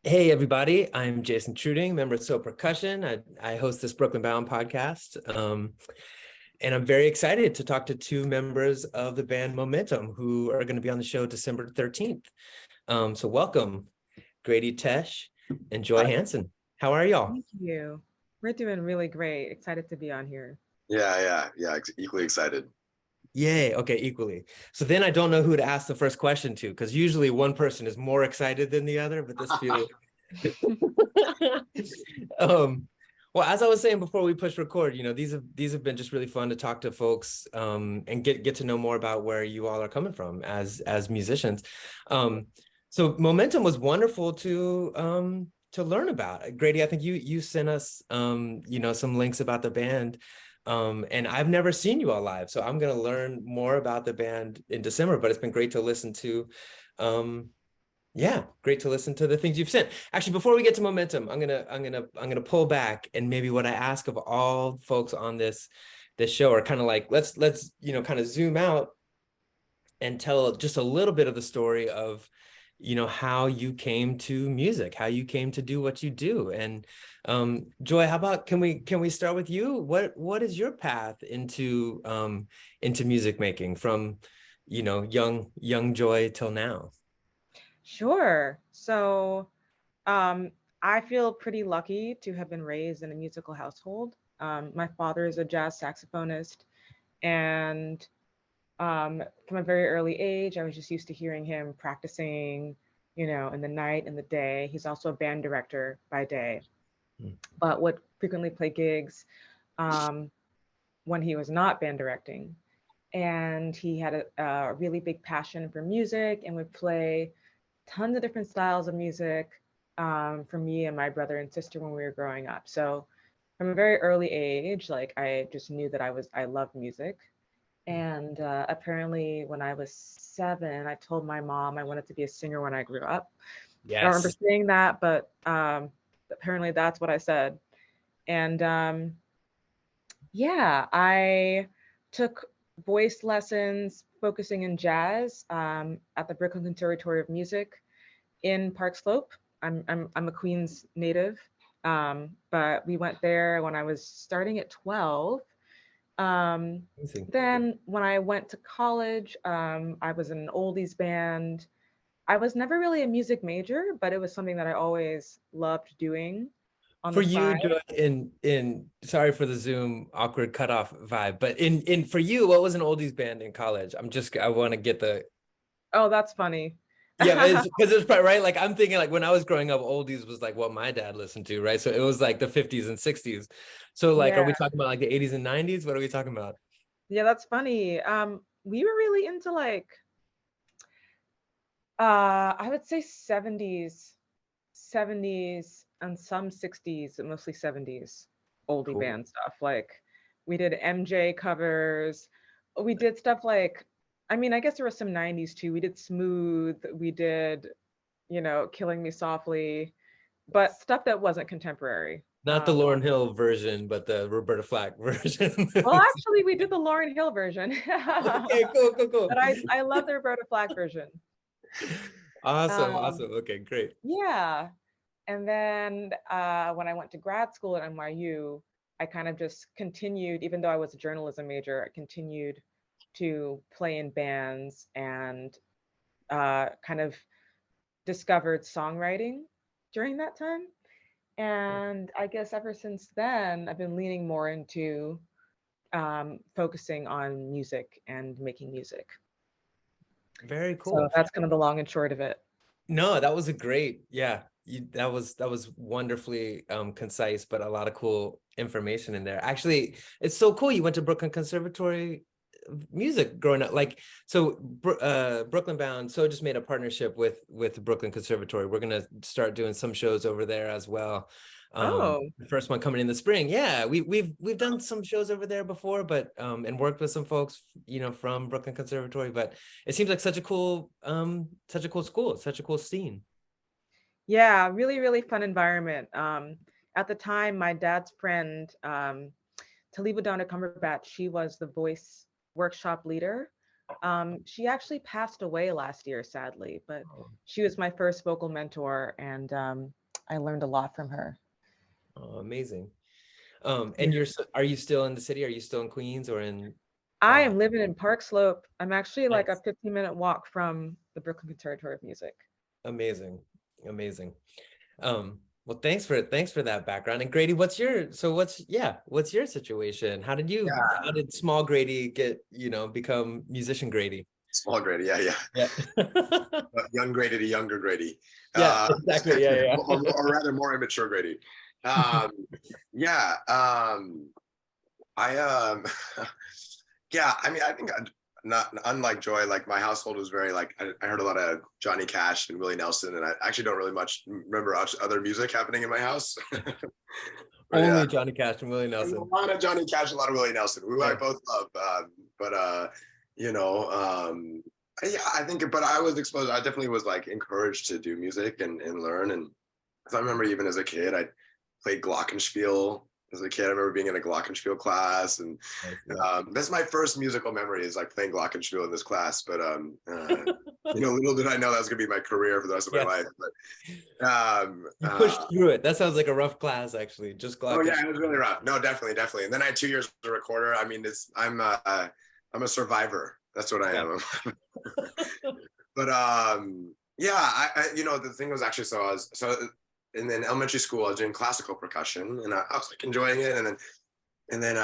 Hey everybody, I'm Jason Truding, member of So Percussion. I host this Brooklyn Bound podcast, and I'm very excited to talk to two members of the band Momentum who are going to be on the show December 13th. So welcome, Grady Tesh and Joy Hi. Hansen. How are y'all? Thank you. We're doing really great. Excited to be on here. Yeah. Equally excited. Yay, okay, equally. So then I don't know who to ask the first question to, because usually one person is more excited than the other, but this feels well, as I was saying before we push record, these have been just really fun to talk to folks and get to know more about where you all are coming from as musicians. So Momentum was wonderful to learn about. Grady, I think you sent us some links about the band. And I've never seen you all live, so I'm gonna learn more about the band in December, but it's been great to listen to yeah, great to listen to the things you've sent. Actually, before we get to Momentum, I'm gonna pull back, and maybe what I ask of all folks on this show are kind of like, let's kind of zoom out and tell just a little bit of the story of how you came to music, how you came to do what you do. And Joy, how about can we start with you? What is your path into music making from young Joy till now? Sure. So, I feel pretty lucky to have been raised in a musical household. My father is a jazz saxophonist, and from a very early age, I was just used to hearing him practicing, in the night and the day. He's also a band director by day, but would frequently play gigs um, when he was not band directing. And he had a really big passion for music and would play tons of different styles of music for me and my brother and sister when we were growing up. So from a very early age, like I just knew that I loved music. And apparently when I was 7, I told my mom I wanted to be a singer when I grew up. I don't remember Yes. saying that, but apparently that's what I said. And yeah, I took voice lessons focusing in jazz at the Brooklyn Conservatory of Music in Park Slope. I'm a Queens native, but we went there when I was starting at 12. Um, Amazing. then when I went to college, I was in an oldies band. I was never really a music major, but it was something that I always loved doing on For the you, side. Joy, in sorry for the Zoom awkward cutoff vibe, but in for you, what was an oldies band in college? I want to get the Oh, that's funny. yeah, because it's probably right. Like I'm thinking, like when I was growing up, oldies was like what my dad listened to, right? So it was like the 50s and 60s. So like, are Yeah, we talking about like the 80s and 90s? What are we talking about? yeah, that's funny. We were really into like I would say 70s and some 60s, mostly 70s oldie Cool. band stuff. Like we did MJ covers. We did stuff like, I mean, I guess there was some 90s too. We did Smooth, we did, Killing Me Softly, but stuff that wasn't contemporary. Not the Lauryn Hill version, but the Roberta Flack version. Well, actually, we did the Lauryn Hill version. Okay, cool. But I love the Roberta Flack version. Um, Awesome. Okay, great. yeah. And then when I went to grad school at NYU, I kind of just continued, even though I was a journalism major, I continued to play in bands and kind of discovered songwriting during that time. And I guess ever since then, I've been leaning more into focusing on music and making music. Very So cool. that's kind of the long and short of it. No, that was a great, yeah. That was wonderfully concise, but a lot of cool information in there. Actually, it's so cool. You went to Brooklyn Conservatory of Music growing up. Like, so Brooklyn Bound so just made a partnership with the Brooklyn Conservatory. We're gonna start doing some shows over there as well. Oh, The first one coming in the spring. Yeah, we've done some shows over there before, but and worked with some folks, from Brooklyn Conservatory, but it seems like such a cool school, such a cool scene. yeah, really, really fun environment. At the time, my dad's friend, Taliba Donna Cumberbatch, she was the voice workshop leader She actually passed away last year, sadly, but Oh, she was my first vocal mentor, and I learned a lot from her. oh, amazing. Yeah. And are you still in the city? Are you still in Queens or in I uh am living in Park Slope. I'm actually like a nice. 15-minute walk from the Brooklyn Conservatory of Music. Amazing. Amazing. Well, thanks for that background. And Grady, what's your situation? How did small Grady get, become musician Grady? Small Grady, yeah, yeah. Yeah. Young Grady to younger Grady, Yeah, uh, exactly. Yeah, yeah. or rather more immature Grady. Um, yeah, I yeah, I mean, I think not unlike Joy, like my household was very like I heard a lot of Johnny Cash and Willie Nelson, and I actually don't really much remember other music happening in my house. But yeah, Only Johnny Cash and Willie a Nelson. lot of Johnny Cash, a lot of Willie Nelson, who I Yeah. both love. But you know, yeah, I think, but I was exposed. I definitely was like encouraged to do music and learn. And I remember even as a kid, I played glockenspiel. As a kid, I remember being in a glockenspiel class, and Nice, yeah. that's my first musical memory is like playing glockenspiel in this class. But you know, little did I know that was gonna be my career for the rest of my Yeah. life. But You pushed through it. That sounds like a rough class, actually. Just oh yeah, Glockenspiel. it was really rough. No, definitely, definitely. And then I had 2 years as a recorder. I mean, I'm a survivor. That's what I Yeah. am. But yeah, you know, the thing was actually and then elementary school I was doing classical percussion, and I was like enjoying it, and then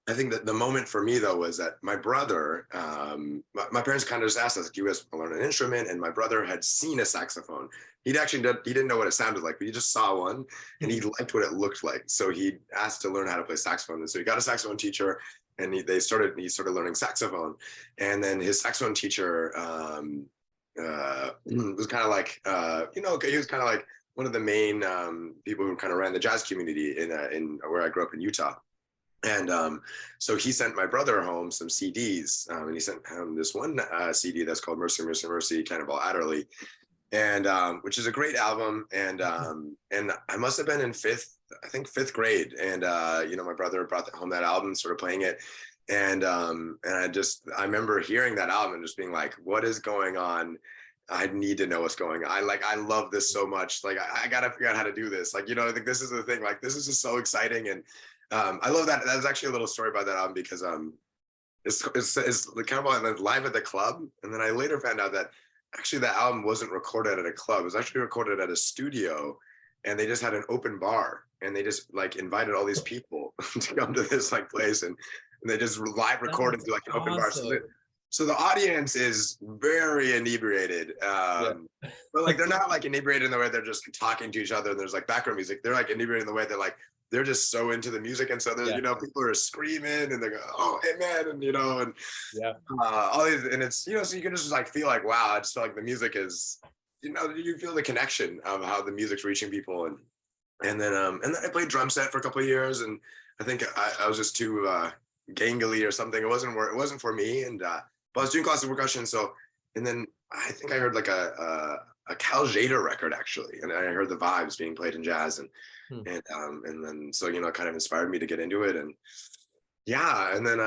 I think that the moment for me though was that my brother, my parents kind of just asked us, "Do you guys want to learn an instrument?" And my brother had seen a saxophone. He didn't know what it sounded like, but he just saw one, and he liked what it looked like. So he asked to learn how to play saxophone, and so he got a saxophone teacher, and he started learning saxophone, and then his saxophone teacher was kind of like you know, he was kind of like one of the main people who kind of ran the jazz community in where I grew up in Utah. And so he sent my brother home some CDs, and he sent him this one CD that's called "Mercy, Mercy, Mercy," Cannonball Adderley, and which is a great album. And I must have been in fifth grade, and you know, my brother brought home that album, started playing it, and I remember hearing that album and just being like, "What is going on?" I need to know what's going on. I love this so much. Like I gotta figure out how to do this. Like, you know, I think this is the thing. Like this is just so exciting. And I love that. There's actually a little story about that album because it's kind of like live at the club. And then I later found out that actually that album wasn't recorded at a club. It was actually recorded at a studio, and they just had an open bar, and they just like invited all these people to come to this like place, and they just live recorded That's through like an open bar. awesome. So the audience is very inebriated. Yeah. But like they're not like inebriated in the way they're just talking to each other and there's like background music. They're like inebriated in the way that like they're just so into the music, and so there's Yeah. you know, people are screaming and they go, "Oh, hey man," and you know, and Yeah. all these, and it's, you know, so you can just like feel like, wow, I just feel like the music is, you know, you feel the connection of how the music's reaching people. And then I played drum set for a couple of years, and I think I was just too gangly or something. It wasn't for me, and but I was doing classical percussion. So, and then I think I heard like a Cal Jader record actually, and I heard the vibes being played in jazz, Hmm. and then so, you know, it kind of inspired me to get into it. And yeah, and then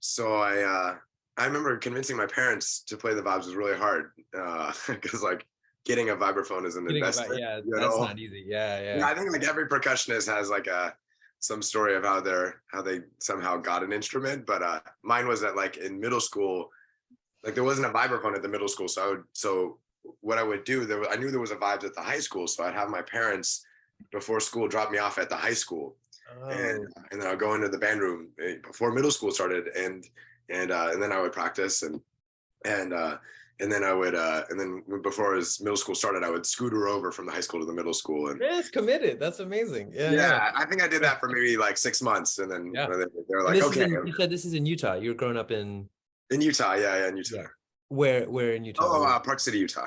so I remember convincing my parents to play the vibes was really hard because like getting a vibraphone is an Getting about, investment, yeah, you that's know. not easy. Yeah, Yeah, yeah. I think like every percussionist has like some story of how they somehow got an instrument. But mine was that like in middle school, like there wasn't a vibraphone at the middle school, so what I would do, I knew there was a vibes at the high school, so I'd have my parents before school drop me off at the high school, and Oh, and then I'll go into the band room before middle school started, and then I would practice, and and then I would and then before his middle school started, I would scooter over from the high school to the middle school. And it's committed. That's amazing. Yeah, yeah. yeah, I think I did Yeah. that for maybe like 6 months, and then Yeah. they're And like, this is okay, you said this is in Utah. You were growing up in, in Utah, yeah, in Utah. yeah. Where in Utah? Oh, Park City, Utah.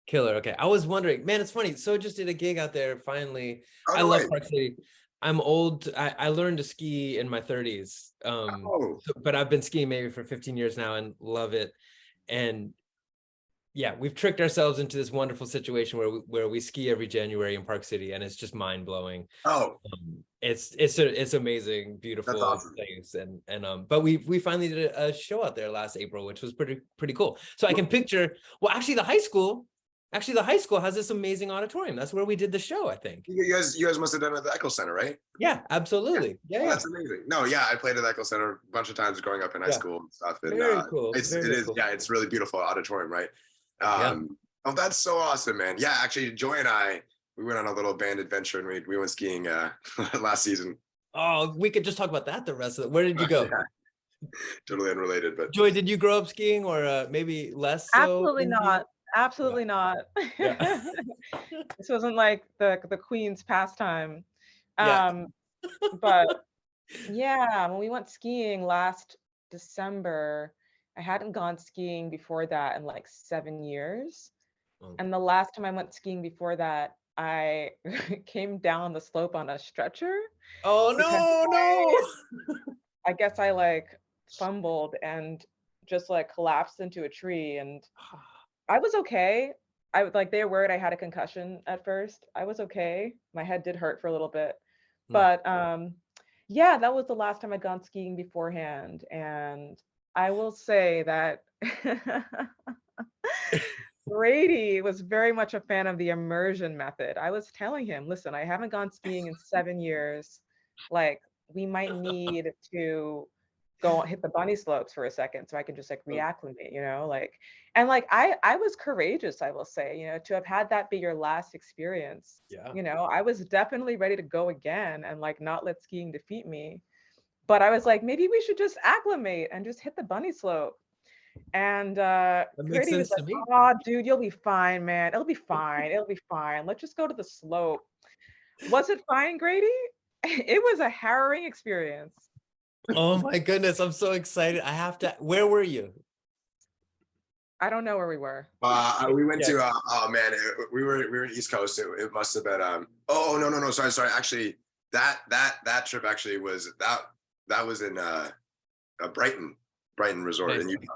Killer. Okay. I was wondering, man, it's funny. So just did a gig out there finally. Oh I no love way. Park City. I'm old. I learned to ski in my 30s. Oh, But I've been skiing maybe for 15 years now and love it. And Yeah, we've tricked ourselves into this wonderful situation where we ski every January in Park City, and it's just mind blowing. Oh, It's amazing, that's beautiful awesome. place, and but we finally did a show out there last April, which was pretty cool. So I can picture. Well, actually the high school has this amazing auditorium. That's where we did the show, I think. You guys must have done it at the Echo Center, right? Yeah, Yeah. absolutely. Yeah, Oh, yeah, that's amazing. No, yeah, I played at the Echo Center a bunch of times growing up in high yeah. school and stuff. And Very cool. it's Very, it very is cool. yeah, it's really beautiful auditorium, right? Yeah. Oh, that's so awesome, man. Yeah, actually, Joy and I we went on a little band adventure and we went skiing last season. Oh, we could just talk about that the rest of it. Where did you go? Yeah, totally unrelated, but Joy, did you grow up skiing, or maybe less so Absolutely in New York? not. Yeah. Absolutely not. Yeah. This wasn't like the Queen's pastime. Yeah. Um, but yeah, when we went skiing last December, I hadn't gone skiing before that in like 7 years. Oh, And the last time I went skiing before that, I came down the slope on a stretcher oh because no, I guess I like fumbled and just like collapsed into a tree, and no. I was okay. I was like, they were worried I had a concussion at first. I was okay. My head did hurt for a little bit. Hmm. But yeah, that was the last time I'd gone skiing beforehand. And I will say that Brady was very much a fan of the immersion method. I was telling him, listen, I haven't gone skiing in 7 years. Like, we might need to go hit the bunny slopes for a second so I can just like reacclimate, like, and like I was courageous, I will say, to have had that be your last experience. Yeah. I was definitely ready to go again and like not let skiing defeat me. But I was like, maybe we should just acclimate and just hit the bunny slope. And That makes Grady was sense like, to me. "Oh, dude, you'll be fine, man. It'll be fine. It'll be fine. Let's just go to the slope." Was it fine, Grady? It was a harrowing experience. Oh my goodness, I'm so excited. I have to. Where were you? I don't know where we were. we went Yeah. to oh man, we were in East Coast. It must have been oh no, sorry. Actually, that trip actually was that was in Brighton Resort Nice. in Utah.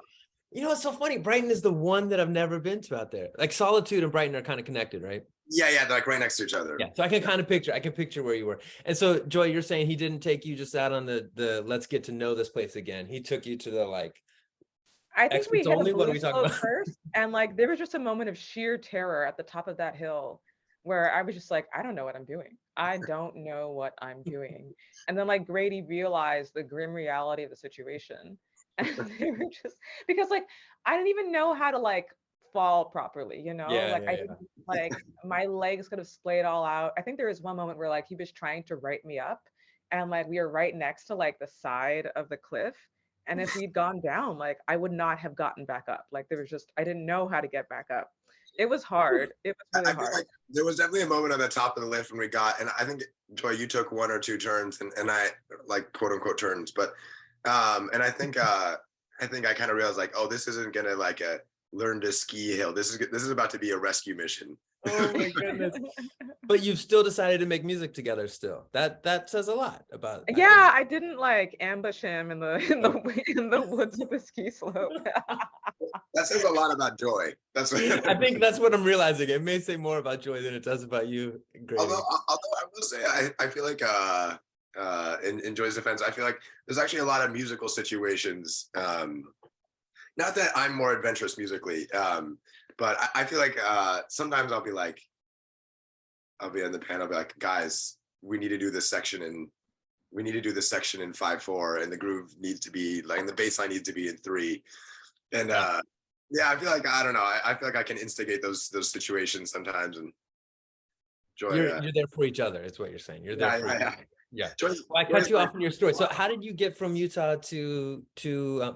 You know what's so funny? Brighton is the one that I've never been to out there. Like Solitude and Brighton are kind of connected, right? Yeah, they're like right next to each other. Yeah. So I can kind of picture where you were. And so Joy, you're saying he didn't take you just out on the let's get to know this place again. He took you to the like I think we experts hit a only. What are blue we talking slope about? first, and like there was just a moment of sheer terror at the top of that hill where I was just like, I don't know what I'm doing. I don't know what I'm doing. And then like Grady realized the grim reality of the situation. And they were just because like I didn't even know how to like fall properly, Yeah, Like yeah, I yeah. didn't like my legs could have splayed all out. I think there was one moment where like he was trying to right me up and like we were right next to like the side of the cliff. And if we'd gone down, like I would not have gotten back up. Like there was just, I didn't know how to get back up. It was hard. It was really I feel hard. like there was definitely a moment on the top of the lift when we got, and I think Joy, you took one or two turns, and I like quote unquote turns, but and I think I kind of realized like, oh, this isn't gonna like a learn to ski hill. This is about to be a rescue mission. Oh my goodness. But you've still decided to make music together still. That says a lot about, I think. Yeah, I didn't like ambush him in the in Oh. the in the woods of the ski slope. That says a lot about Joy. That's what. I think that's what I'm realizing. It may say more about Joy than it does about you, Grady. Although I will say I feel like in Joy's defense, I feel like there's actually a lot of musical situations. Not that I'm more adventurous musically, but I feel like sometimes I'll be in the pen. I'll be like, guys, we need to do this section in 5/4, and the groove needs to be like, and the bass line needs to be in 3. And yeah, I feel like I don't know. I feel like I can instigate those situations sometimes. And Joy, You're there for each other. Is what you're saying. You're there for each other. Yeah. Joy's, Well, I cut you off in your story. So how did you get from Utah to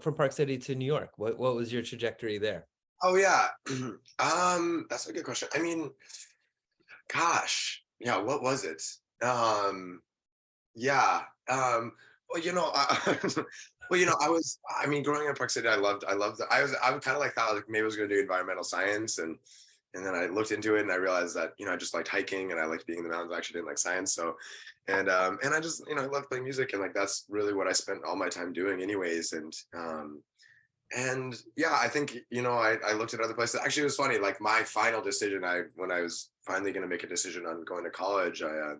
from Park City to New York? What was your trajectory there? Oh yeah, that's a good question. I mean, gosh, yeah, what was it? Yeah, well, I mean, growing up in Park City, I was kind of like thought like maybe I was going to do environmental science, and then I looked into it and I realized that I just liked hiking and I liked being in the mountains. I actually didn't like science, so and I just I loved playing music, and like that's really what I spent all my time doing anyways. And And yeah, I think, I looked at other places. Actually, it was funny. Like my final decision, when I was finally going to make a decision on going to college, I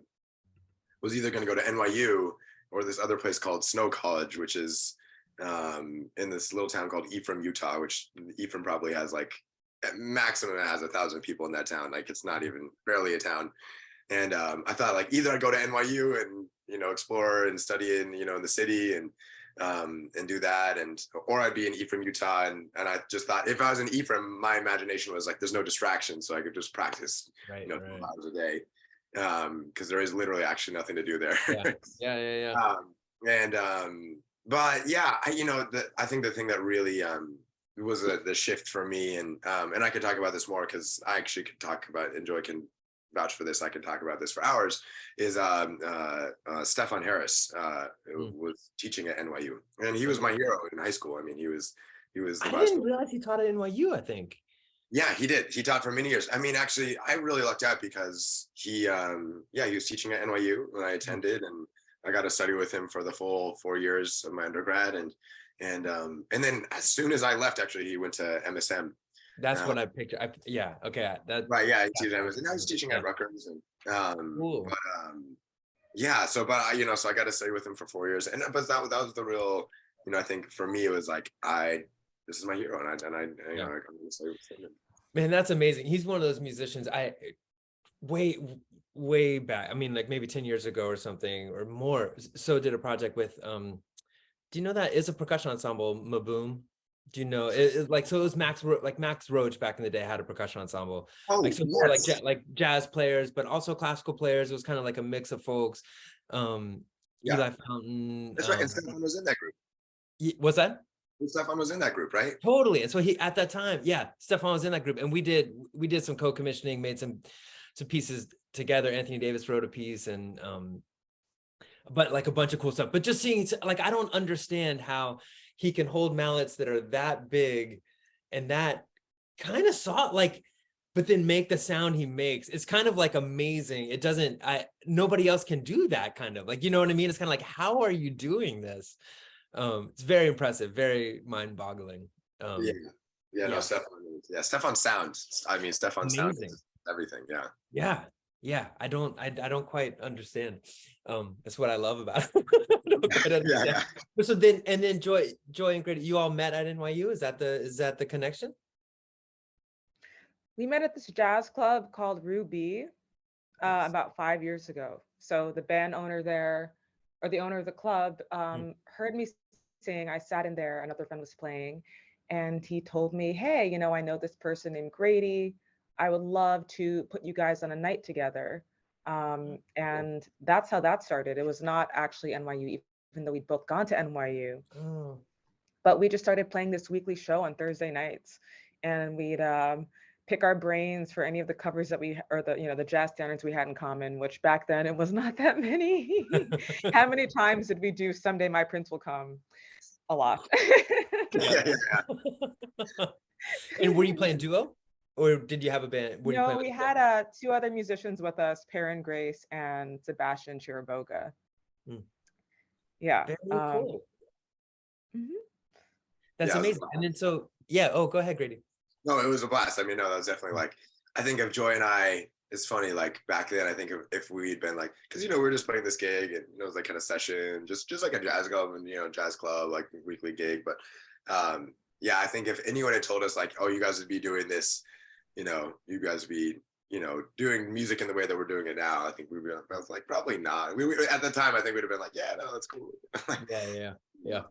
was either going to go to NYU or this other place called Snow College, which is in this little town called Ephraim, Utah, which Ephraim probably has like at maximum it has 1,000 people in that town. Like it's not even barely a town. And I thought like either I'd go to NYU and explore and study in in the city and do that, or I'd be in Ephraim, Utah, and I just thought if I was in Ephraim, my imagination was like there's no distraction, so I could just practice Right, 12 right. hours a day because there is literally actually nothing to do there. Yeah, yeah. And but yeah, I think the thing that really was the shift for me, and I could talk about this more because I actually could talk about, and Joy can vouch for this, I can talk about this for hours, is Stefan Harris, who was teaching at NYU, and he was my hero in high school. I mean, he was the I best. didn't realize he taught at NYU, I think. Yeah, he did. He taught for many years. I mean, actually, I really lucked out because he was teaching at NYU when I attended, and I got to study with him for the full 4 years of my undergrad, and then as soon as I left, actually, he went to MSM. That's what I picture. Yeah, okay. Right, yeah, he now he's teaching at Rutgers, and Cool. yeah, so so I got to study with him for 4 years, and but that was the real, I think for me it was like this is my hero, and I'm going to study with him. Man, that's amazing. He's one of those musicians way back. I mean, like maybe 10 years ago or something or more. So did a project with do you know that is a percussion ensemble, Maboom? Do you know it like, so it was Max Roach back in the day had a percussion ensemble. Oh, like, so more like jazz players, but also classical players. It was kind of like a mix of folks. Eli Fountain. That's right. And Stefan was in that group. Was that? Stefan was in that group, right? Totally. And so he, at that time, yeah, Stefan was in that group, and we did some co-commissioning, made some pieces together. Anthony Davis wrote a piece, and but like a bunch of cool stuff. But just seeing, like, I don't understand how he can hold mallets that are that big and that kind of soft, like, but then make the sound he makes. It's kind of like amazing. It doesn't, nobody else can do that kind of, like, you know what I mean? It's kind of like, how are you doing this? It's very impressive, very mind-boggling. No, Stefan's sound. I mean, Stefan's sound is everything. Yeah. I don't quite understand. That's what I love about it. So then Joy and Grady, you all met at NYU. Is that the connection? We met at this jazz club called Ruby about 5 years ago. So the band owner there, or the owner of the club, heard me sing. I sat in there, another friend was playing, and he told me, hey, I know this person named Grady. I would love to put you guys on a night together. And that's how that started. It was not actually NYU, even though we'd both gone to NYU. Oh. But we just started playing this weekly show on Thursday nights, and we'd pick our brains for any of the covers that the jazz standards we had in common, which back then it was not that many. How many times did we do Someday My Prince Will Come? A lot. And were you playing duo, or did you have a band? No, we had 2 other musicians with us, Perrin Grace and Sebastian Chiriboga. Yeah. Very cool. Mm-hmm. That's amazing. And then go ahead, Grady. No, it was a blast. I mean, no, that was definitely like, I think of Joy and I, it's funny, like back then, I think if we'd been like, because, we were just playing this gig, and it was like kind of session, just like a jazz club, and, jazz club, like weekly gig. But yeah, I think if anyone had told us like, oh, you guys would be doing this, you guys would be, doing music in the way that we're doing it now, I think I was like, probably not. We at the time, I think we'd have been like, yeah, no, that's cool. Yeah.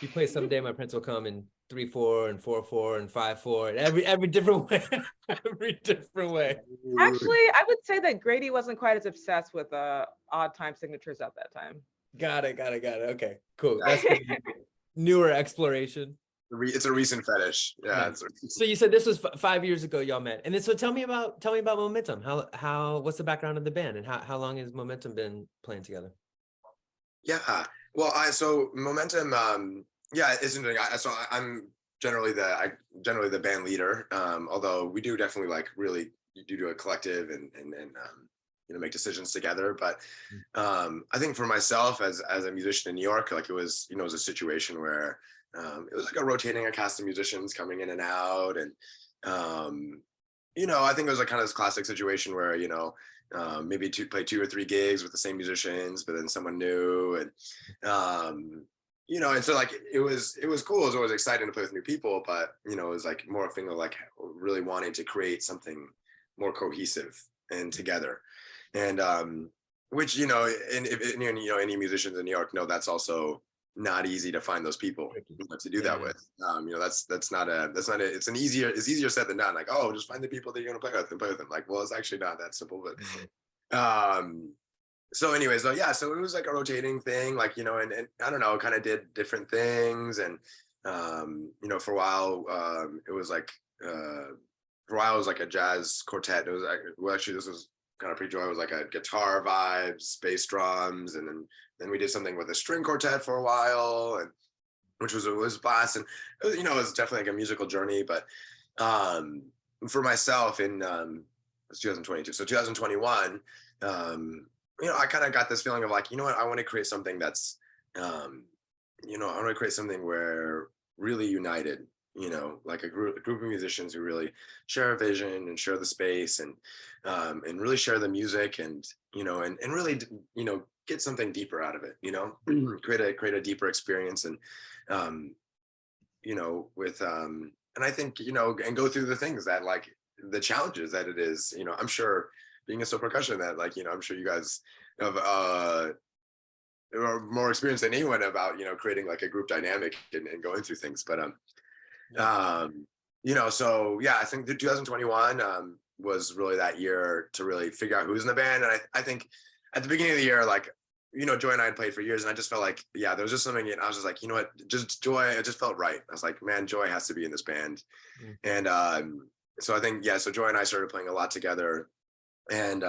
You play Someday My Prince Will Come in 3/4 and 4/4 and 5/4, every different way. Every different way. Actually, I would say that Grady wasn't quite as obsessed with odd time signatures at that time. Got it. Okay, cool. That's newer exploration. It's a recent fetish. Yeah. So you said this was 5 years ago y'all met, and then so tell me about Momentum. What's the background of the band, and how long has Momentum been playing together? Yeah. Well, so Momentum, it's interesting. I'm generally the band leader. Although we do definitely like really do a collective and make decisions together. But I think for myself as a musician in New York, like it was a situation where it was like a rotating a cast of musicians coming in and out. And, I think it was like kind of this classic situation where, maybe play 2 or 3 gigs with the same musicians, but then someone new. And so like it was cool. It was always exciting to play with new people, but it was like more a thing of like really wanting to create something more cohesive and together. And which, and if any musicians in New York know, that's also not easy to find those people to do that with. That's not it's easier said than done. Like, oh, just find the people that you're gonna play with and play with them. Like, well, it's actually not that simple. But so anyways, so yeah, so it was like a rotating thing, like, and I don't know, kind of did different things. And for a while, it was like a jazz quartet. It was like, well, actually this was kind of pre-joy. It was like a guitar vibes, bass drums, and then we did something with a string quartet for a while, and which was blast. And it was, it was definitely like a musical journey. But for myself in it's 2022, so 2021, I kind of got this feeling of like, what, I want to create something that's I want to create something where really united, like a group of musicians who really share a vision and share the space, and really share the music, and and really get something deeper out of it, create a deeper experience. And with and I think, and go through the things that, like, the challenges that it is, I'm sure, being a solo percussion, that, like, I'm sure you guys have are more experienced than anyone about, creating like a group dynamic, and going through things. But so yeah, I think the 2021 was really that year to really figure out who's in the band. And I think at the beginning of the year, like, Joy and I had played for years, and I just felt like, yeah, there was just something, and I was just like, what, just Joy, it just felt right. I was like, man, Joy has to be in this band. And so I think, yeah, so Joy and I started playing a lot together. And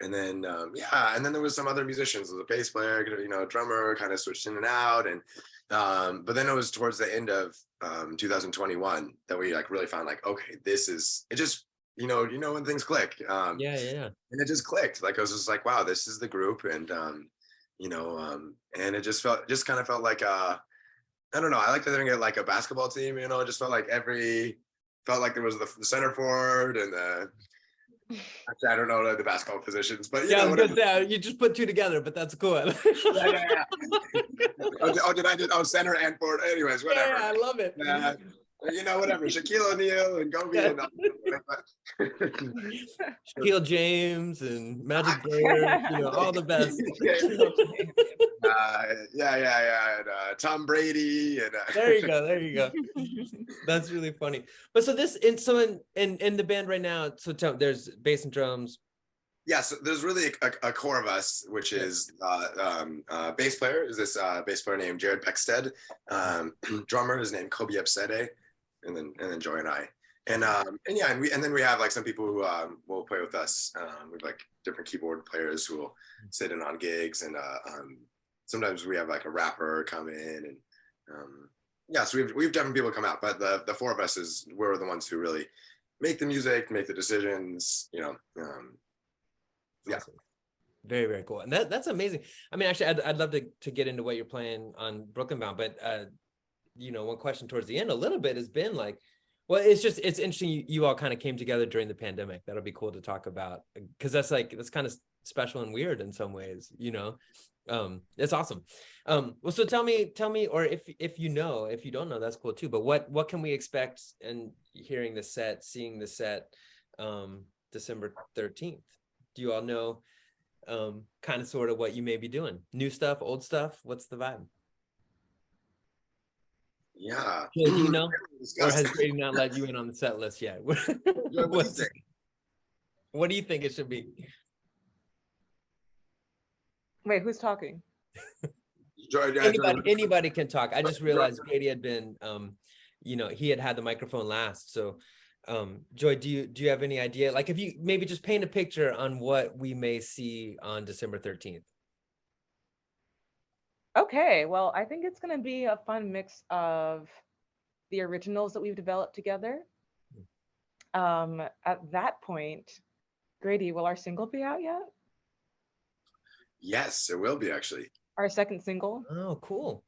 and then and then there was some other musicians, the bass player, drummer, kind of switched in and out. And but then it was towards the end of 2021 that we like really found, like, okay, this is it. Just when things click. And it just clicked. Like, I was just like, wow, this is the group. And and it just kind of felt like I don't know, I like to think of it like a basketball team. It just felt like there was the center forward and the actually, I don't know the basketball positions, but I was gonna say, you just put two together, but that's cool. Yeah. Center and forward. Anyways, whatever. Yeah, I love it. Whatever. Shaquille O'Neal and Kobe and Shaquille James and Magic Bird, all the best. And Tom Brady and there you go. That's really funny. But so this in the band right now, so there's bass and drums. Yeah, so there's really a core of us, which is bass player is this bass player named Jared Beckstead. Drummer is named Kobe Epsede, and then Joy and I. And then we have like some people who will play with us. We have like different keyboard players who will sit in on gigs, and sometimes we have like a rapper come in, and so we've different people come out, but the four of us we're the ones who really make the music, make the decisions, Awesome. Very, very cool. And that's amazing. I mean, actually, I'd love to get into what you're playing on Brooklyn Bound, but one question towards the end a little bit has been like, well, it's interesting you all kind of came together during the pandemic. That'll be cool to talk about, because that's kind of special and weird in some ways, it's awesome. Well, so tell me, or if you don't know, that's cool too, but what can we expect in hearing the set, seeing the set, December 13th? Do you all know kind of sort of what you may be doing? New stuff, old stuff? What's the vibe? Yeah. Do you know? Or has Grady not let you in on the set list yet? What do you think it should be? Wait, who's talking? Anybody can talk. I just realized Grady had been, he had the microphone last. So Joy, do you have any idea? Like, if you maybe just paint a picture on what we may see on December 13th. Okay, well, I think it's going to be a fun mix of the originals that we've developed together. At that point, Grady, will our single be out yet? Yes, it will be, actually. Our second single. Oh, cool.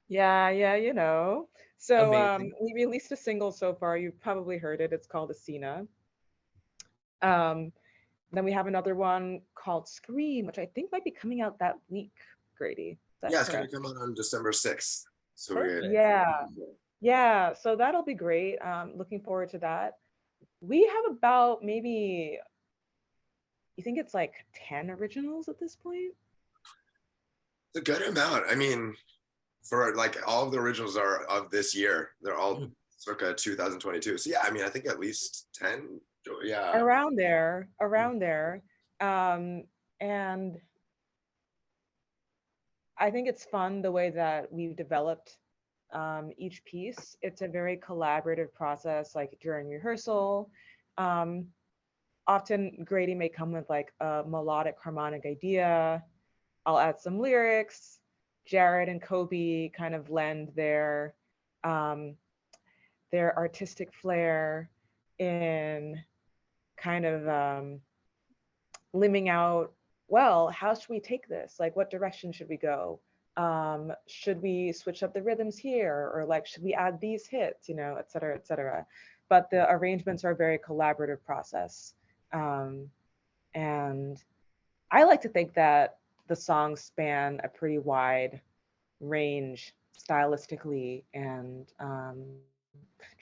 Yeah, yeah, you know. So Amazing. we released a single so far. You've probably heard it. It's called Asina. Um, then we have another one called Scream, which I think might be coming out that week, Grady. Is that Yeah, it's gonna correct? come out on December 6th. So we Perfect. Yeah, yeah. So that'll be great. Looking forward to that. We have about maybe, you think it's like 10 originals at this point? it's a good amount. I mean, for like all of the originals are of this year. They're all Mm. circa 2022. So yeah, I mean, I think at least 10. Yeah. Around there, Mm. around there. Um, and I think it's fun the way that we've developed each piece. It's a very collaborative process, like during rehearsal. Um, Often Grady may come with like a melodic harmonic idea. I'll add some lyrics. Jared and Kobe kind of lend um, their artistic flair in kind of limbing out, well, how should we take this? Like, what direction should we go? Should we switch up the rhythms here? Or like, should we add these hits, you know, et cetera, et cetera. But the arrangements are a very collaborative process. Um, and I like to think that the songs span a pretty wide range stylistically and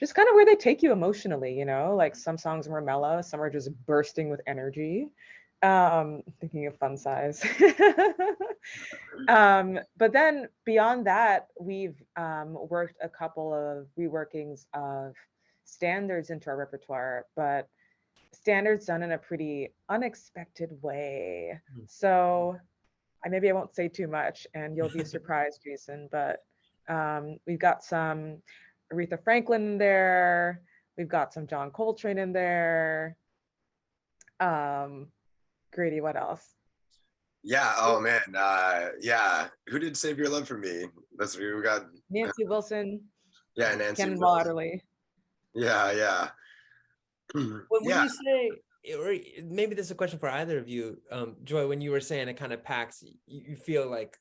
just kind of where they take you emotionally, you know, like some songs are more mellow, some are just bursting with energy. Thinking of Fun Size. But then beyond that, we've worked a couple of reworkings of standards into our repertoire, but standards done in a pretty unexpected way. Mm. So I won't say too much and you'll be surprised, Jason, but we've got some Aretha Franklin in there. We've got some John Coltrane in there. Um, Grady, what else? Yeah. Oh man. Yeah. Who did Save Your Love for Me? That's we got. Nancy Wilson, Yeah, Nancy Cannonball Wilson. Adderley. Yeah, yeah. When Yeah. you say, or maybe this is a question for either of you, Joy, when you were saying it kind of packs, you feel like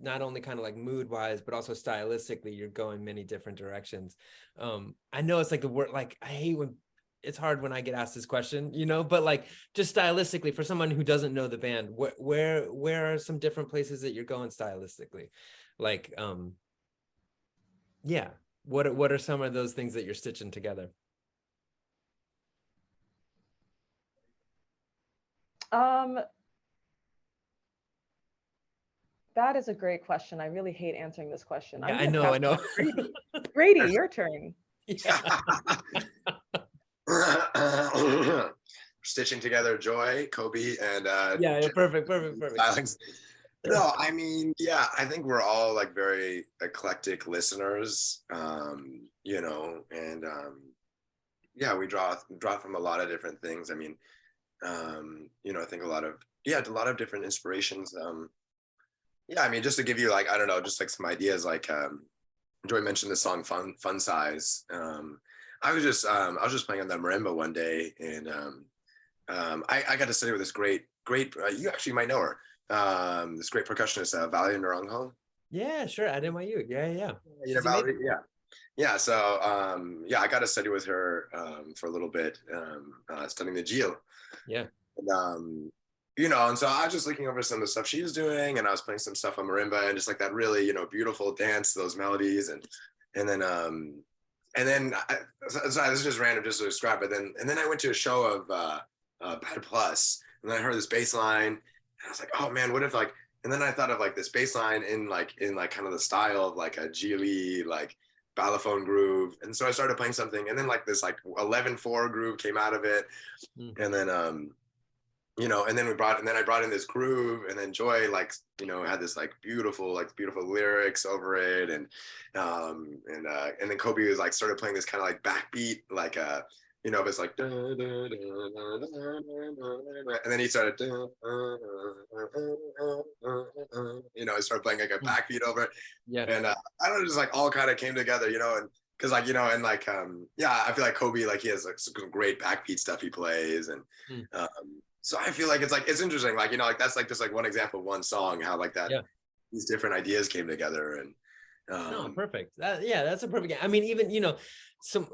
not only kind of like mood wise, but also stylistically, you're going many different directions. I know it's like the word, like I hate when it's hard when I get asked this question, you know, but like just stylistically for someone who doesn't know the band, where are some different places that you're going stylistically? Like, yeah, what are some of those things that you're stitching together? Um, that is a great question. I really hate answering this question. I'm Yeah, going to I pass it know. on to Grady. Grady, your turn. Yeah. Stitching together Joy, Kobe, and Yeah, perfect, perfect, perfect. stylings. No, I mean, yeah, I think we're all like very eclectic listeners, you know, and yeah, we draw from a lot of different things. I mean, you know, I think a lot of different inspirations. Yeah, I mean, just to give you like, I don't know, just like some ideas, like Joy mentioned the song Fun Size. I was just playing on the marimba one day, and I got to study with this great you actually might know her, this great percussionist, Valerie Naranjo. Yeah, sure. At NYU. Yeah, yeah. You know She's Valerie, amazing. yeah. Yeah, so yeah, I got to study with her for a little bit, studying the Geo. Yeah. And you know, and so I was just looking over some of the stuff she was doing, and I was playing some stuff on marimba, and just like that really, you know, beautiful dance, those melodies, and then so this is just random, just to describe. But then and then I went to a show of Bad Plus, and then I heard this bass line, and I was like, oh man, what if like, and then I thought of like this bass line in like kind of the style of like a Geely like balafone groove, and so I started playing something, and then like this like 11/4 groove came out of it, Mm. and then you know, and then I brought in this groove, and then Joy like, you know, had this like beautiful lyrics over it, and then Kobe was like started playing this kind of like backbeat, like you know, it's like, and then he started, you know, he started playing like a Mm. backbeat over it, Yeah. and I don't know, just like all kind of came together, you know, and because like, you know, and like yeah, I feel like Kobe, like he has like some great backbeat stuff he plays, and Mm. so I feel like it's interesting, like, you know, like that's like just like one example of one song, how like that Yeah. these different ideas came together, No, perfect. Yeah, that's a perfect. I mean, even some.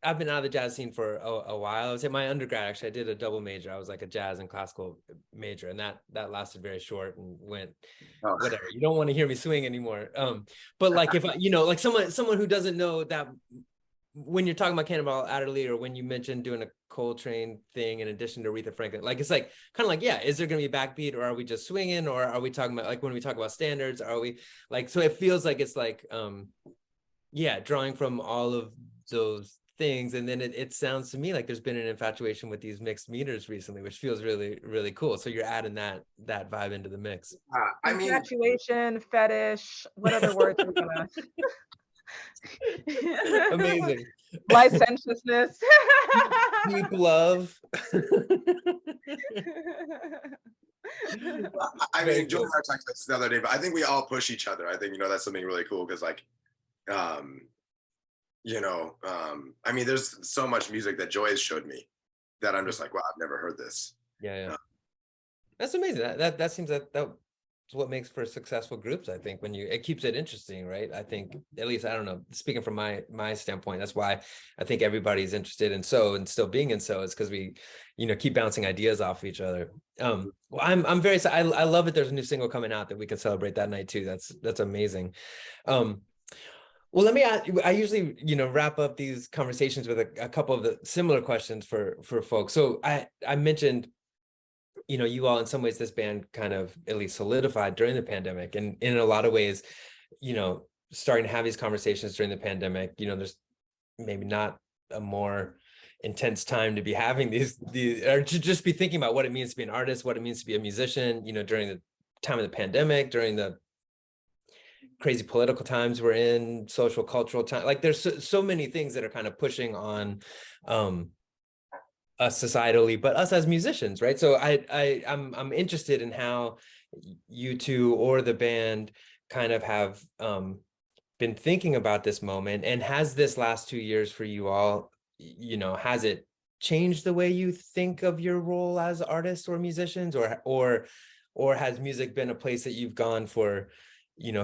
I've been out of the jazz scene for a while. I was in my undergrad, actually. I did a double major. I was like a jazz and classical major, and that lasted very short and went Oh. whatever. You don't want to hear me swing anymore. But like if I, like someone who doesn't know that when you're talking about Cannonball Adderley or when you mentioned doing a Coltrane thing in addition to Aretha Franklin, like it's like kind of like, yeah, is there going to be a backbeat or are we just swinging or are we talking about like when we talk about standards, are we like, so it feels like it's like, yeah, drawing from all of those things. And then it sounds to me like there's been an infatuation with these mixed meters recently, which feels really, really cool. So you're adding that vibe into the mix. I mean, Infatuation, fetish, what other words are we gonna? Amazing. Licentiousness. Deep love. I Very mean, Joy cool. and I talked about this the other day, but I think we all push each other. I think, that's something really cool because like, I mean, there's so much music that Joy has showed me that I'm just like, wow, I've never heard this. Yeah. That's amazing. That seems that's what makes for successful groups. I think when it keeps it interesting, right? I think at least I don't know. Speaking from my standpoint, that's why I think everybody's interested in and still being in is because we, keep bouncing ideas off of each other. Well, I'm very I love it. There's a new single coming out that we can celebrate that night too. That's amazing. Well, let me ask you, I usually, wrap up these conversations with a couple of the similar questions for folks. So I mentioned, you all in some ways, this band kind of at least solidified during the pandemic. And in a lot of ways, starting to have these conversations during the pandemic, there's maybe not a more intense time to be having these or to just be thinking about what it means to be an artist, what it means to be a musician, during the time of the pandemic, during the crazy political times we're in, social, cultural time. Like there's so many things that are kind of pushing on us societally, but us as musicians, right? So I'm interested in how you two or the band kind of have been thinking about this moment, and has this last 2 years for you all, has it changed the way you think of your role as artists or musicians, or has music been a place that you've gone for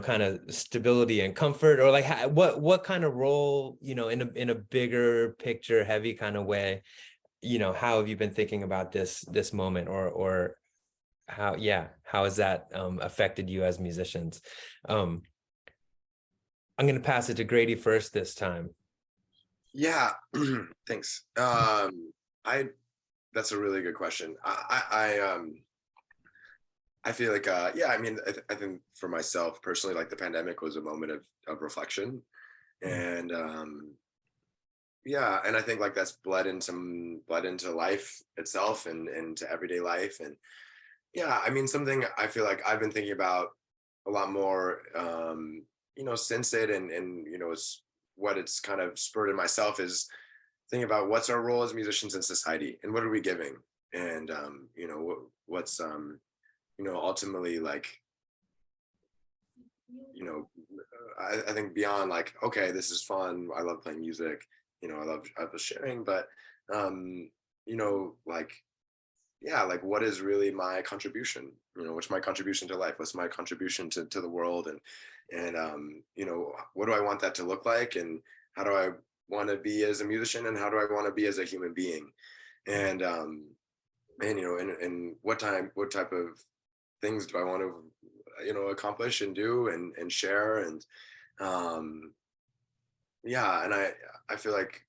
kind of stability and comfort, or like what kind of role, in a bigger picture heavy kind of way, how have you been thinking about this moment, or how has that affected you as musicians? I'm going to pass it to Grady first this time. Yeah, thanks. That's a really good question. I feel like, I mean, I think for myself personally, like the pandemic was a moment of reflection, and and I think like that's bled into life itself and into everyday life, and I mean, something I feel like I've been thinking about a lot more, since it, and it's what it's kind of spurred in myself is thinking about what's our role as musicians in society and what are we giving, and what's ultimately like, I think beyond like, okay, this is fun, I love playing music, I love sharing, but like, like what is really my contribution, what's my contribution to life, what's my contribution to the world, and what do I want that to look like, and how do I want to be as a musician, and how do I want to be as a human being, and and what type of things do I want to accomplish and do and share, and and I feel like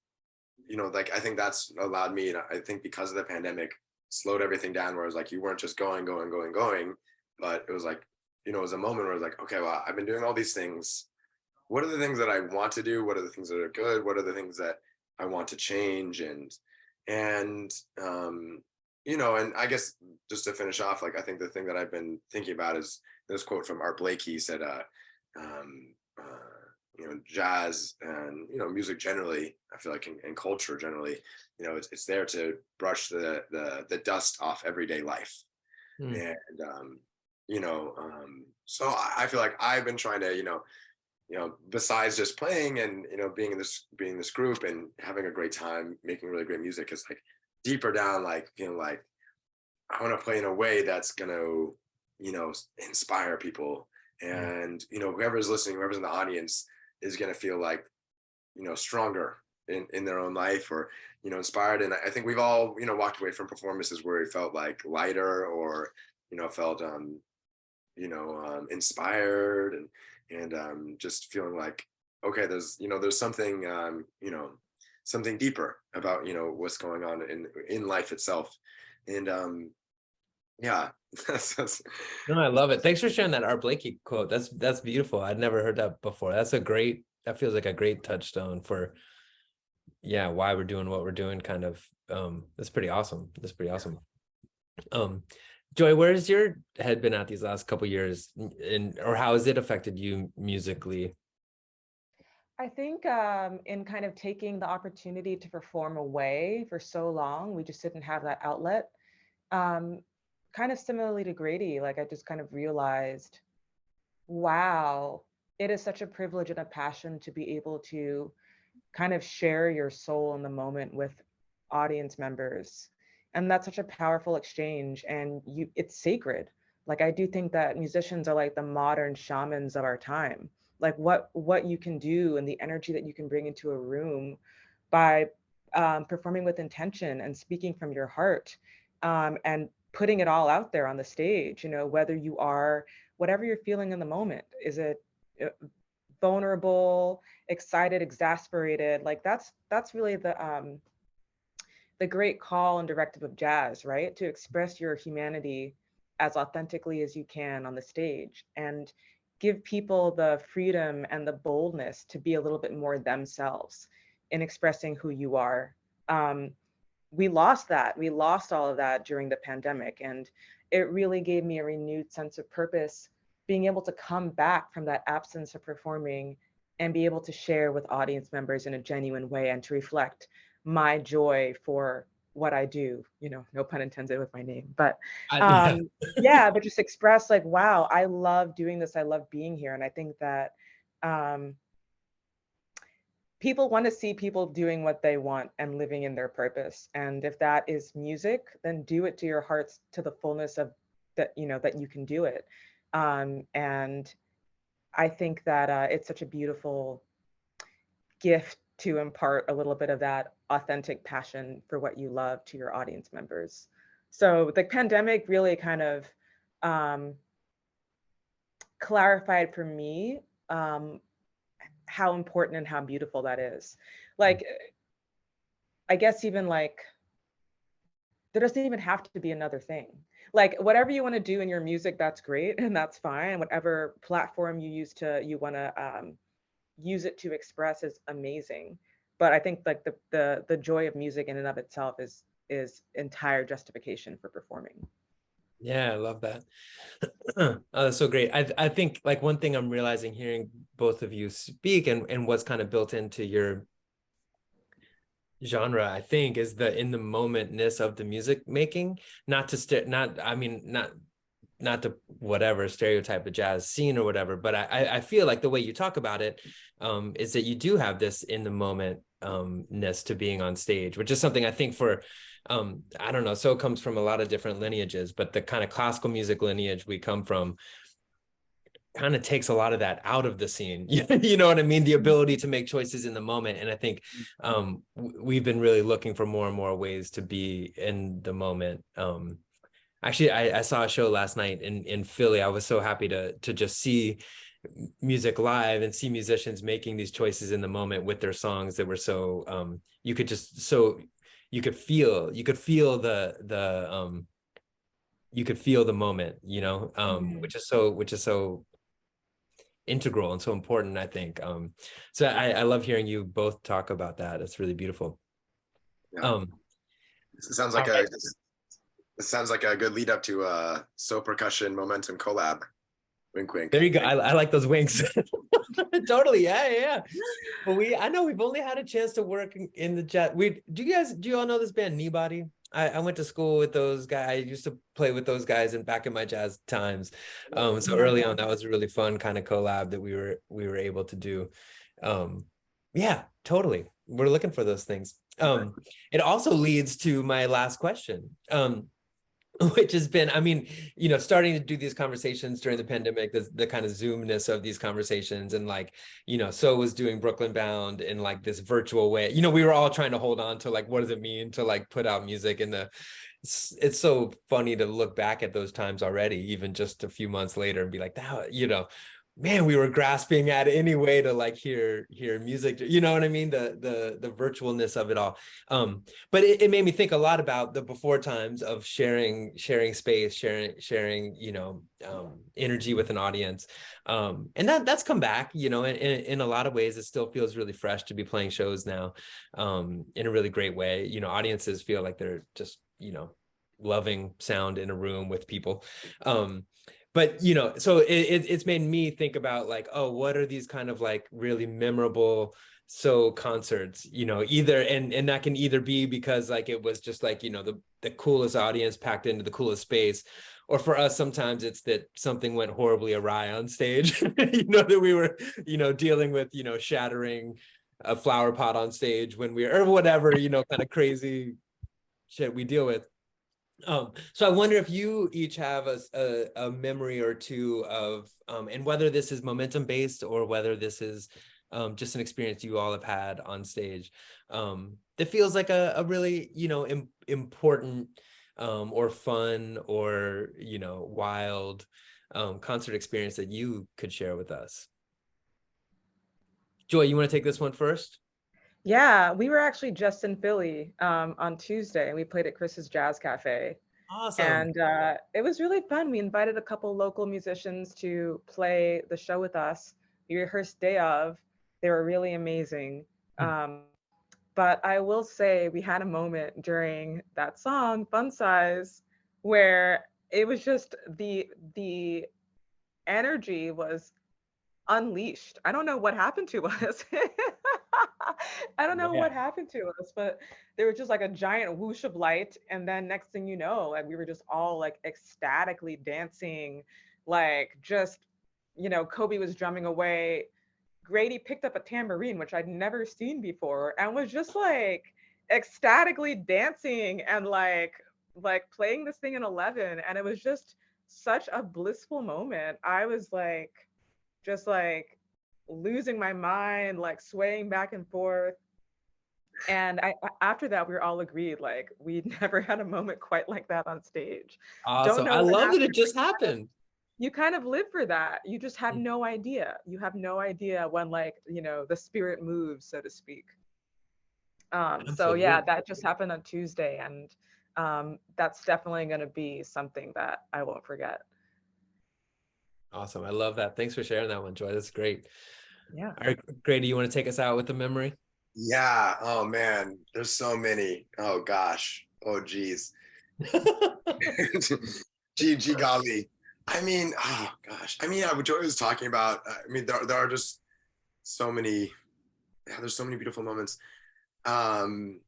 like I think that's allowed me, and I think because of the pandemic slowed everything down, where it was like you weren't just going, but it was like it was a moment where it was like, okay, well, I've been doing all these things, what are the things that I want to do, what are the things that are good, what are the things that I want to change, and and I guess just to finish off, like I think the thing that I've been thinking about is this quote from Art Blakey. He said, jazz and music generally, I feel like in culture generally, it's there to brush the dust off everyday life, and so I feel like I've been trying to besides just playing and being in this group and having a great time making really great music, is like deeper down, like like I want to play in a way that's gonna inspire people and whoever's listening, whoever's in the audience is going to feel like stronger in their own life, or inspired. And I think we've all walked away from performances where we felt like lighter, or felt inspired, and just feeling like, okay, there's something something deeper about what's going on in life itself. And yeah. that's No, I love it. Thanks for sharing that Art Blakey quote. That's beautiful. I'd never heard that before. That feels like a great touchstone for, yeah, why we're doing what we're doing, kind of. That's pretty awesome. That's pretty awesome. Joy, where's your head been at these last couple years, or how has it affected you musically? I think in kind of taking the opportunity to perform away for so long, we just didn't have that outlet. Um, Kind of similarly to Grady, like I just kind of realized, wow, it is such a privilege and a passion to be able to kind of share your soul in the moment with audience members. And that's such a powerful exchange, and it's sacred. Like I do think that musicians are like the modern shamans of our time. Like what you can do and the energy that you can bring into a room by performing with intention and speaking from your heart, and putting it all out there on the stage, whether you are whatever you're feeling in the moment. Is it uh, vulnerable, excited, exasperated? Like that's really the great call and directive of jazz, right? To express your humanity as authentically as you can on the stage, and give people the freedom and the boldness to be a little bit more themselves in expressing who you are. Um, we lost that. We lost all of that during the pandemic. And it really gave me a renewed sense of purpose, being able to come back from that absence of performing and be able to share with audience members in a genuine way, and to reflect my joy for what I do, no pun intended with my name, but Yeah. yeah, but just express like, wow, I love doing this. I love being here. And I think that um, people want to see people doing what they want and living in their purpose. And if that is music, then do it to your hearts, to the fullness of that, that you can do it. And I think that it's such a beautiful gift to impart a little bit of that authentic passion for what you love to your audience members. So the pandemic really kind of um, clarified for me how important and how beautiful that is. Like, I guess even like, there doesn't even have to be another thing. Like whatever you want to do in your music, that's great and that's fine. Whatever platform you want to use it to express is amazing. But I think like the joy of music in and of itself is entire justification for performing. Yeah, I love that. Oh, that's so great. I think like one thing I'm realizing hearing both of you speak, and what's kind of built into your genre, I think, is the in the momentness of the music making. Not to not to whatever stereotype the jazz scene or whatever, but I feel like the way you talk about it is that you do have this in the moment ness to being on stage, which is something I think for I don't know, so it comes from a lot of different lineages, but the kind of classical music lineage we come from kind of takes a lot of that out of the scene. You know what I mean? The ability to make choices in the moment. And I think we've been really looking for more and more ways to be in the moment. Actually, I saw a show last night in Philly. I was so happy to just see music live and see musicians making these choices in the moment with their songs that were so you could feel the moment, which is so integral and so important, I think. So I love hearing you both talk about that. It's really beautiful. Yeah. It sounds like a good lead up to So Percussion Momentum collab. Wink, wink. There you go. I like those winks. Totally. Yeah. But I know we've only had a chance to work in the jazz. Do you all know this band Kneebody? I went to school with those guys. I used to play with those guys back in my jazz times. So early on, that was a really fun kind of collab that we were able to do. Yeah, totally. We're looking for those things. It also leads to my last question. which has been, I mean, you know, starting to do these conversations during the pandemic, the kind of zoomness of these conversations, and like, you know, so was doing Brooklyn Bound in like this virtual way. You know, we were all trying to hold on to like, what does it mean to like put out music in the, it's so funny to look back at those times already, even just a few months later, and be like, that, you know, man, we were grasping at any way to like hear music, you know what I mean? The virtualness of it all. But it made me think a lot about the before times of sharing space, sharing, you know, energy with an audience. And that's come back, you know, in a lot of ways. It still feels really fresh to be playing shows now, in a really great way. You know, audiences feel like they're just, you know, loving sound in a room with people. But you know, so it's made me think about like, oh, what are these kind of like really memorable concerts, you know, either, and that can either be because like it was just like, you know, the coolest audience packed into the coolest space, or for us sometimes it's that something went horribly awry on stage, you know, that we were, you know, dealing with, you know, shattering a flower pot on stage when we, or whatever, you know, kind of crazy shit we deal with. So I wonder if you each have a memory or two of, and whether this is momentum based or whether this is just an experience you all have had on stage, that feels like a really, you know, important or fun or, you know, wild concert experience that you could share with us. Joy, you want to take this one first? Yeah, we were actually just in Philly on Tuesday, and we played at Chris's Jazz Cafe. Awesome. And it was really fun. We invited a couple local musicians to play the show with us. We rehearsed day of. They were really amazing. Um, but I will say we had a moment during that song, Fun Size, where it was just the energy was unleashed. I don't know what happened to us. I don't know Yeah. what happened to us, but there was just like a giant whoosh of light. And then next thing you know, like we were just all like ecstatically dancing, like just, you know, Kobe was drumming away. Grady picked up a tambourine, which I'd never seen before, and was just like ecstatically dancing and like playing this thing in 11. And it was just such a blissful moment. I was like, just like losing my mind, like swaying back and forth. And after that, we were all agreed, like we never had a moment quite like that on stage. Don't Awesome. know I what love that happened. it just happened. You kind of live for that. You just have no idea. You have no idea when, like, you know, the spirit moves, so to speak. So yeah, Absolutely. that just happened on Tuesday, and that's definitely going to be something that I won't forget. Awesome. I love that. Thanks for sharing that one, Joy. That's great. Yeah. All right, Grady, you want to take us out with the memory? Yeah. Oh man, there's so many. Oh gosh. Oh geez. Gee golly. I mean, oh gosh. I mean, yeah, what Joey was talking about. I mean, there are just so many. Yeah, there's so many beautiful moments. Um,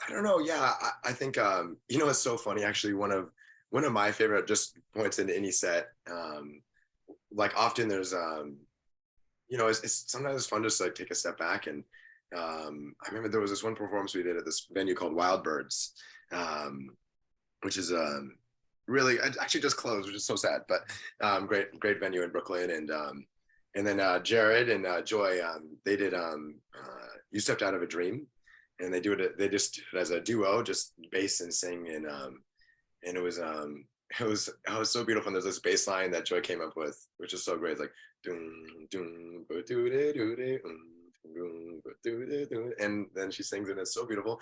I don't know. Yeah, I think you know, it's so funny. Actually, one of my favorite just points in any set. Like often there's you know, it's sometimes it's fun just to like take a step back and I remember there was this one performance we did at this venue called Wild Birds, um, which is really it actually just closed, which is so sad, but great venue in Brooklyn, and then Jared and Joy they did You Stepped Out of a Dream, and they just did it as a duo, just bass and sing, and it was so beautiful. And there's this bass line that Joy came up with, which is so great. It's like doom doom doo doo doo and then she sings and it's so beautiful.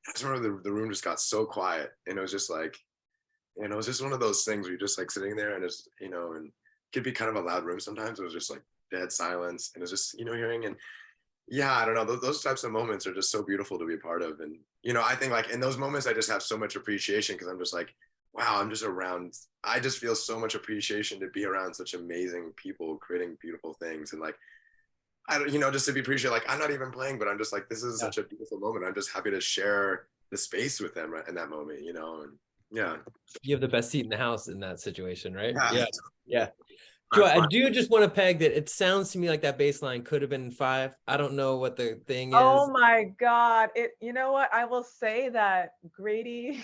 I just remember the room just got so quiet, and it was just like, you know, it was just one of those things where you're just like sitting there and it's, you know, and it could be kind of a loud room sometimes. It was just like dead silence, and it's just, you know, hearing, and yeah, I don't know, those types of moments are just so beautiful to be a part of. And you know, I think like in those moments I just have so much appreciation because I'm just like, wow, I'm just around, I just feel so much appreciation to be around such amazing people creating beautiful things. And like, I don't, you know, just to be appreciated, like I'm not even playing, but I'm just like, this is Yeah. such a beautiful moment. I'm just happy to share the space with them right in that moment, you know. And yeah. You have the best seat in the house in that situation, right? Yeah. Yeah. Yeah. Joy, I do just want to peg that it sounds to me like that bass line could have been in 5. I don't know what the thing Oh is. my God. You know what? I will say that Grady,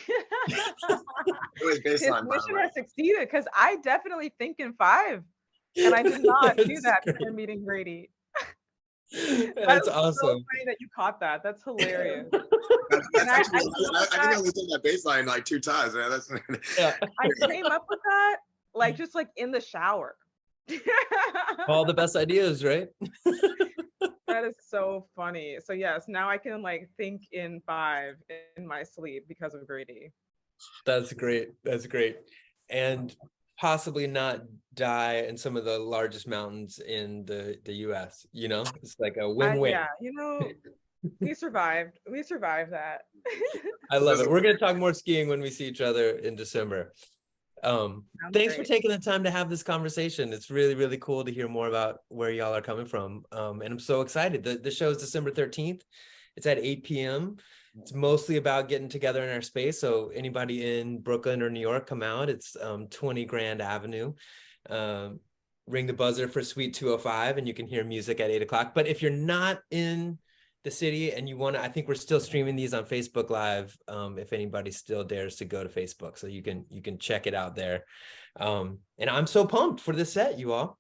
It was his baseline, by the mission way. has succeeded because I definitely think in 5. And I did not do That's that great. before meeting Grady. That That's is so awesome. funny that you caught that. That's hilarious. That's And I actually, came up with I think I that. only said that baseline like 2 times, man. That's Yeah. I came up with that like just like in the shower. All the best ideas, right? That is so funny. So yes, now I can like think in 5 in my sleep because of Grady. That's great. That's great. And possibly not die in some of the largest mountains in the US, you know? It's like a win-win. Yeah, you know, we survived. We survived that. I love it. We're going to talk more skiing when we see each other in December. Thanks for Great. taking the time to have this conversation. It's really, really cool to hear more about where y'all are coming from. And I'm so excited. The show is December 13th. It's at 8 p.m. It's mostly about getting together in our space. So anybody in Brooklyn or New York, come out. It's 20 Grand Avenue. Ring the buzzer for Suite 205 and you can hear music at 8 o'clock. But if you're not in the city and you want to, I think we're still streaming these on Facebook Live, if anybody still dares to go to Facebook, so you can check it out there. And I'm so pumped for this set, you all.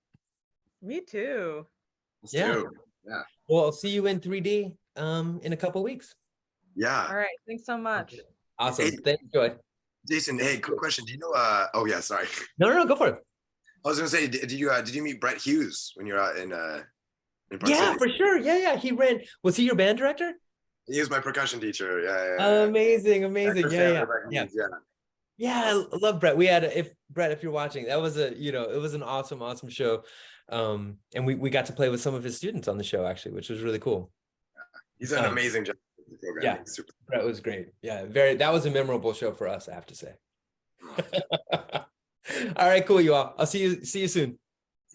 Me too. Yeah. Yeah. Well, I'll see you in 3D in a couple weeks. Yeah. All right. Thanks so much. Awesome. Hey, Thanks, Joy. Jason, hey, quick question. Do you know oh yeah, sorry. No, go for it. I was gonna say, did you meet Brett Hughes when you're out in Park Yeah, City? for sure. Yeah. Was he your band director? He was my percussion teacher. Yeah. Amazing. Yeah. Yeah, I love Brett. We had if you're watching, that was it was an awesome show. And we got to play with some of his students on the show actually, which was really cool. He's an amazing job with the programming. Yeah, Super. Brett was great. Yeah, that was a memorable show for us, I have to say. All right, cool, you all. I'll see you soon.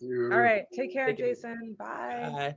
All right. Take care, Jason. Bye. Bye.